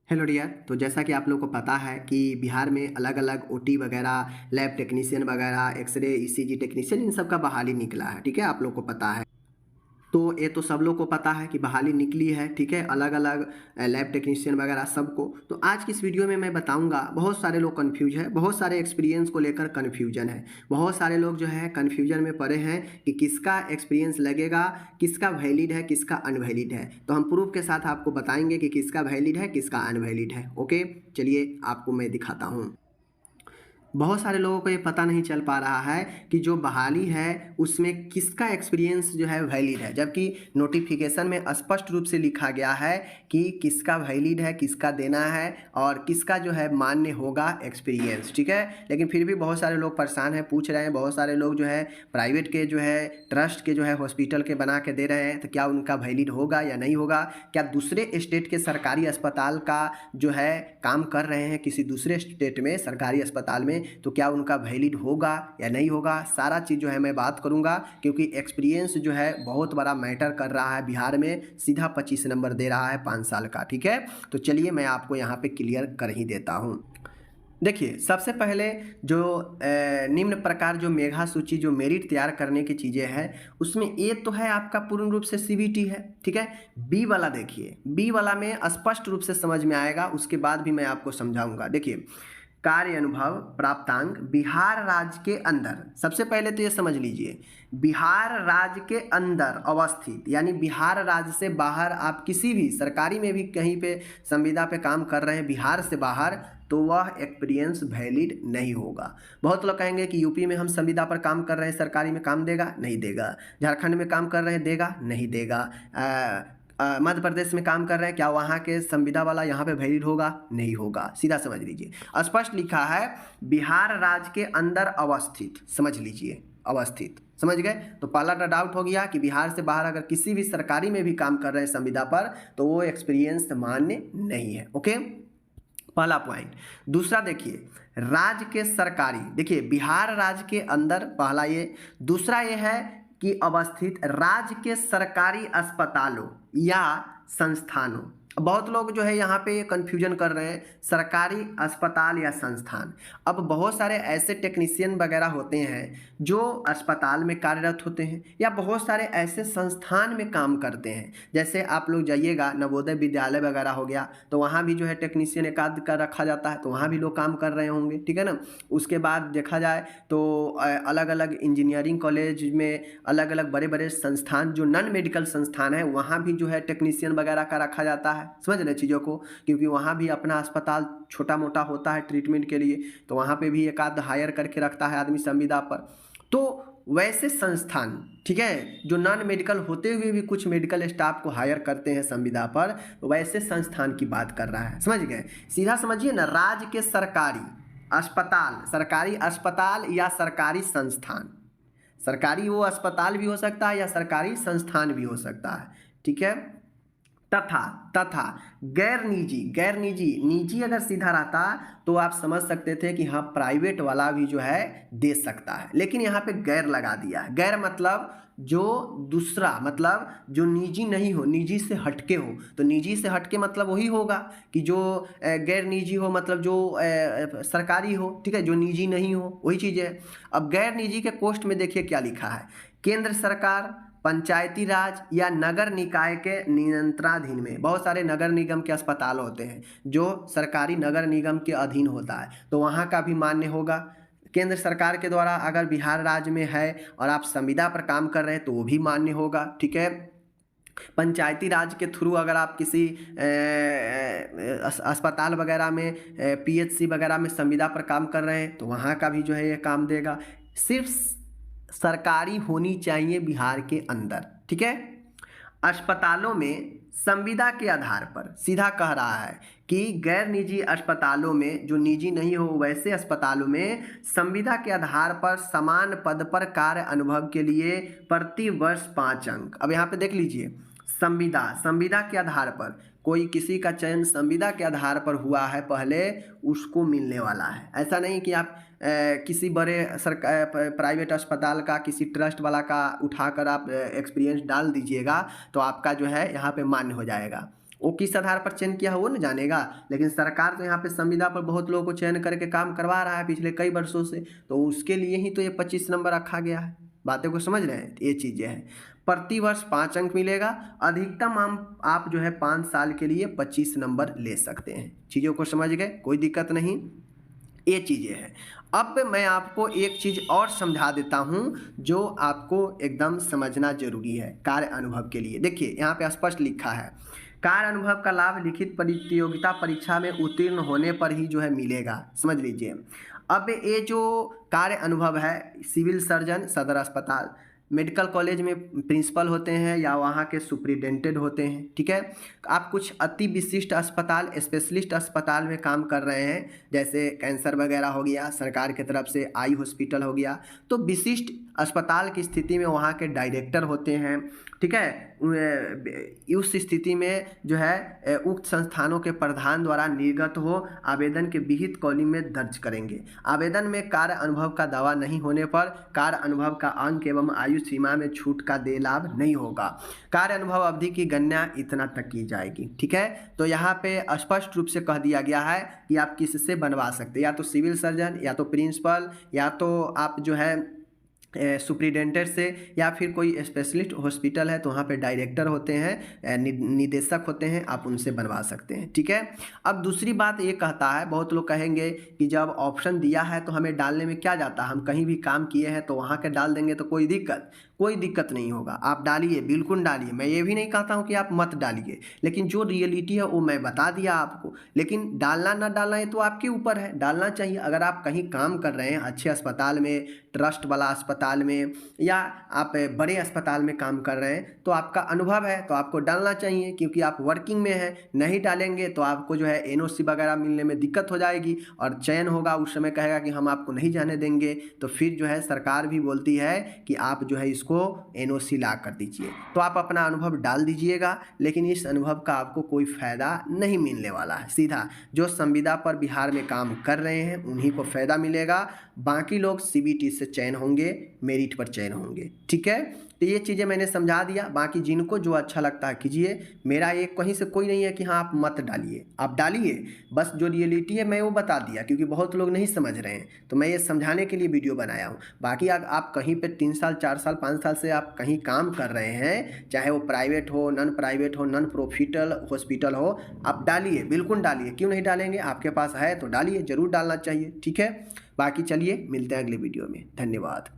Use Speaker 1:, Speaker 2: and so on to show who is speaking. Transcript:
Speaker 1: Hello dear. तो जैसा कि आप लोग को पता है कि बिहार में अलग अलग ओटी वगैरह, लैब टेक्नीशियन वगैरह, एक्सरे ईसीजी टेक्नीशियन, इन सब का बहाली निकला है। ठीक है, आप लोग को पता है। तो ये तो सब लोग को पता है कि बहाली निकली है। ठीक है, अलग अलग लैब टेक्नीशियन वगैरह सबको। तो आज की इस वीडियो में मैं बताऊंगा, बहुत सारे लोग कंफ्यूज है, बहुत सारे एक्सपीरियंस को लेकर कन्फ्यूजन है, बहुत सारे लोग जो है कन्फ्यूजन में पड़े हैं कि किसका एक्सपीरियंस लगेगा, किसका वैलिड है, किसका अनवैलिड है। तो हम प्रूफ के साथ आपको बताएंगे कि किसका वैलिड है, किसका अनवैलिड है। ओके, चलिए आपको मैं दिखाता हूँ। बहुत सारे लोगों को ये पता नहीं चल पा रहा है कि जो बहाली है उसमें किसका एक्सपीरियंस जो है वैलिड है, जबकि नोटिफिकेशन में स्पष्ट रूप से लिखा गया है कि किसका वैलिड है, किसका देना है और किसका जो है मान्य होगा एक्सपीरियंस। ठीक है, लेकिन फिर भी बहुत सारे लोग परेशान हैं, पूछ रहे हैं। बहुत सारे लोग जो है प्राइवेट के जो है ट्रस्ट के जो है हॉस्पिटल के बना के दे रहे हैं, तो क्या उनका वैलिड होगा या नहीं होगा? क्या दूसरे स्टेट के सरकारी अस्पताल का जो है काम कर रहे हैं किसी दूसरे स्टेट में सरकारी अस्पताल में, तो क्या उनका वैलिड होगा या नहीं होगा? सारा चीज़ जो है मैं बात करूंगा, क्योंकि एक्सपीरियंस जो है बहुत बड़ा मैटर कर रहा है। बिहार में सीधा 25 नंबर दे रहा है 5 साल का। ठीक है, तो चलिए मैं आपको यहाँ पे क्लियर कर ही देता हूँ। देखिए, सबसे पहले जो निम्न प्रकार जो मेधा सूची जो मेरिट तैयार करने की चीज़ें हैं, उसमें ए तो है आपका पूर्ण रूप से सीबीटी है। ठीक है, बी वाला देखिए, बी वाला में स्पष्ट रूप से समझ में आएगा, उसके बाद भी मैं आपको समझाऊंगा। देखिए, कार्य अनुभव प्राप्तांक बिहार राज्य के अंदर, सबसे पहले तो ये समझ लीजिए, बिहार राज्य के अंदर अवस्थित, यानी बिहार राज्य से बाहर आप किसी भी सरकारी में भी कहीं पे संविदा पे काम कर रहे हैं बिहार से बाहर, तो वह एक्सपीरियंस वैलिड नहीं होगा। बहुत लोग कहेंगे कि यूपी में हम संविदा पर काम कर रहे हैं, सरकारी में काम देगा? नहीं देगा। झारखंड में काम कर रहे हैं, देगा? नहीं देगा। मध्य प्रदेश में काम कर रहे हैं, क्या वहाँ के संविदा वाला यहाँ पे वैलिड होगा? नहीं होगा। सीधा समझ लीजिए, स्पष्ट लिखा है बिहार राज्य के अंदर अवस्थित, समझ लीजिए अवस्थित। समझ गए? तो पहला डाउट हो गया कि बिहार से बाहर अगर किसी भी सरकारी में भी काम कर रहे हैं संविदा पर, तो वो एक्सपीरियंस मान्य नहीं है। ओके, पहला पॉइंट। दूसरा देखिए, राज्य के सरकारी, देखिए बिहार राज्य के अंदर, पहला ये। दूसरा ये है कि अवस्थित राज्य के सरकारी अस्पतालों या संस्थानों। बहुत लोग जो है यहाँ पे कंफ्यूजन कर रहे हैं, सरकारी अस्पताल या संस्थान। अब बहुत सारे ऐसे टेक्नीशियन वगैरह होते हैं जो अस्पताल में कार्यरत होते हैं, या बहुत सारे ऐसे संस्थान में काम करते हैं। जैसे आप लोग जाइएगा, नवोदय विद्यालय वगैरह हो गया, तो वहाँ भी जो है टेक्नीशियन एकाध का रखा जाता है, तो वहाँ भी लोग काम कर रहे होंगे। ठीक है ना। उसके बाद देखा जाए तो अलग अलग इंजीनियरिंग कॉलेज में, अलग अलग बड़े बड़े संस्थान जो नॉन मेडिकल संस्थान है, वहाँ भी जो है टेक्नीशियन वगैरह का रखा जाता है। समझ रहे चीज़ों को, क्योंकि वहाँ भी अपना अस्पताल छोटा मोटा होता है ट्रीटमेंट के लिए, तो वहाँ पे भी एक आध हायर करके रखता है आदमी संविदा पर। तो वैसे संस्थान, ठीक है, जो नॉन मेडिकल होते हुए भी कुछ मेडिकल स्टाफ को हायर करते हैं संविदा पर, वैसे संस्थान की बात कर रहा है। समझ गए? सीधा समझिए ना, राज्य के सरकारी अस्पताल, सरकारी अस्पताल या सरकारी संस्थान। सरकारी वो अस्पताल भी हो सकता है या सरकारी संस्थान भी हो सकता है। ठीक है, तथा तथा गैर निजी, गैर निजी, निजी अगर सीधा रहता तो आप समझ सकते थे कि हाँ प्राइवेट वाला भी जो है दे सकता है, लेकिन यहाँ पे गैर लगा दिया है। गैर मतलब जो दूसरा, मतलब जो निजी नहीं हो, निजी से हटके हो। तो निजी से हटके मतलब वही होगा कि जो गैर निजी हो, मतलब जो सरकारी हो। ठीक है, जो निजी नहीं हो, वही चीज़ है। अब गैर निजी के पोस्ट में देखिए क्या लिखा है, केंद्र सरकार, पंचायती राज या नगर निकाय के नियंत्रणाधीन में। बहुत सारे नगर निगम के अस्पताल होते हैं जो सरकारी नगर निगम के अधीन होता है, तो वहाँ का भी मान्य होगा। केंद्र सरकार के द्वारा अगर बिहार राज्य में है और आप संविदा पर काम कर रहे हैं, तो वो भी मान्य होगा। ठीक है, पंचायती राज के थ्रू अगर आप किसी अस्पताल वगैरह में, पीएचसी वगैरह में संविदा पर काम कर रहे हैं, तो वहाँ का भी जो है ये काम देगा। सिर्फ सरकारी होनी चाहिए बिहार के अंदर। ठीक है, अस्पतालों में संविदा के आधार पर, सीधा कह रहा है कि गैर निजी अस्पतालों में, जो निजी नहीं हो वैसे अस्पतालों में संविदा के आधार पर समान पद पर कार्य अनुभव के लिए प्रति वर्ष 5 अंक। अब यहाँ पे देख लीजिए, संविदा, संविदा के आधार पर कोई किसी का चयन संविदा के आधार पर हुआ है पहले, उसको मिलने वाला है। ऐसा नहीं कि आप किसी बड़े सरकार प्राइवेट अस्पताल का, किसी ट्रस्ट वाला का उठाकर आप एक्सपीरियंस डाल दीजिएगा तो आपका जो है यहाँ पे मान्य हो जाएगा। वो किस आधार पर चयन किया है वो न जानेगा, लेकिन सरकार तो यहाँ पे संविदा पर बहुत लोगों को चयन करके काम करवा रहा है पिछले कई वर्षों से, तो उसके लिए ही तो ये 25 नंबर रखा गया है। बातें को समझ रहे हैं, ये चीज़ें हैं। प्रति वर्ष 5 अंक मिलेगा, अधिकतम आप जो है 5 साल के लिए 25 नंबर ले सकते हैं। चीज़ों को समझ गए, कोई दिक्कत नहीं, ये चीज़ें हैं। अब मैं आपको एक चीज़ और समझा देता हूँ जो आपको एकदम समझना जरूरी है कार्य अनुभव के लिए। देखिए यहाँ पे स्पष्ट लिखा है, कार्य अनुभव का लाभ लिखित प्रतियोगिता परीक्षा में उत्तीर्ण होने पर ही जो है मिलेगा। समझ लीजिए, अब ये जो कार्य अनुभव है, सिविल सर्जन सदर अस्पताल, मेडिकल कॉलेज में प्रिंसिपल होते हैं या वहाँ के सुप्रिटेंडेंट होते हैं, ठीक है। आप कुछ अति विशिष्ट अस्पताल, स्पेशलिस्ट अस्पताल में काम कर रहे हैं, जैसे कैंसर वगैरह हो गया, सरकार की तरफ से आई हॉस्पिटल हो गया, तो विशिष्ट अस्पताल की स्थिति में वहाँ के डायरेक्टर होते हैं, ठीक है। उस स्थिति में जो है उक्त संस्थानों के प्रधान द्वारा निर्गत हो आवेदन के विहित कॉलम में दर्ज करेंगे। आवेदन में कार्य अनुभव का दावा नहीं होने पर कार्य अनुभव का अंक एवं आयु सीमा में छूट का दे लाभ नहीं होगा। कार्य अनुभव अवधि की गणना इतना तक की जाएगी, ठीक है। तो यहाँ पे स्पष्ट रूप से कह दिया गया है कि आप किससे बनवा सकते हैं, या तो सिविल सर्जन, या तो प्रिंसिपल, या तो आप जो है सुप्रिटेंडेंट से, या फिर कोई स्पेशलिस्ट हॉस्पिटल है तो वहाँ पे डायरेक्टर होते हैं, निदेशक होते हैं, आप उनसे बनवा सकते हैं, ठीक है। अब दूसरी बात ये कहता है, बहुत लोग कहेंगे कि जब ऑप्शन दिया है तो हमें डालने में क्या जाता है, हम कहीं भी काम किए हैं तो वहाँ के डाल देंगे तो कोई दिक्कत नहीं होगा। आप डालिए, बिल्कुल डालिए, मैं ये भी नहीं कहता हूँ कि आप मत डालिए, लेकिन जो रियलिटी है वो मैं बता दिया आपको। लेकिन डालना ना डालना ये तो आपके ऊपर है, डालना चाहिए। अगर आप कहीं काम कर रहे हैं अच्छे अस्पताल में, ट्रस्ट वाला अस्पताल में, या आप बड़े अस्पताल में काम कर रहे हैं तो आपका अनुभव है तो आपको डालना चाहिए, क्योंकि आप वर्किंग में हैं। नहीं डालेंगे तो आपको जो है एनओसी वगैरह मिलने में दिक्कत हो जाएगी और चयन होगा, उस समय कहेगा कि हम आपको नहीं जाने देंगे, तो फिर जो है सरकार भी बोलती है कि आप जो है इसको एनओसी ला कर दीजिए। तो आप अपना अनुभव डाल दीजिएगा, लेकिन इस अनुभव का आपको कोई फ़ायदा नहीं मिलने वाला है। सीधा जो संविदा पर बिहार में काम कर रहे हैं उन्हीं को फ़ायदा मिलेगा, बाकी लोग सीबीटी से चयन होंगे, मेरिट पर चयन होंगे, ठीक है। तो ये चीज़ें मैंने समझा दिया, बाकी जिनको जो अच्छा लगता है कीजिए। मेरा ये कहीं से कोई नहीं है कि हाँ आप मत डालिए, आप डालिए, बस जो रियलिटी है मैं वो बता दिया, क्योंकि बहुत लोग नहीं समझ रहे हैं तो मैं ये समझाने के लिए वीडियो बनाया हूँ। बाकी आप कहीं पे 3 साल 4 साल 5 साल से आप कहीं काम कर रहे हैं, चाहे वो प्राइवेट हो, नॉन प्राइवेट हो, नॉन प्रॉफिटल हॉस्पिटल हो, आप डालिए, बिल्कुल डालिए। क्यों नहीं डालेंगे, आपके पास है तो डालिए, ज़रूर डालना चाहिए, ठीक है। बाकी चलिए मिलते हैं अगले वीडियो में, धन्यवाद।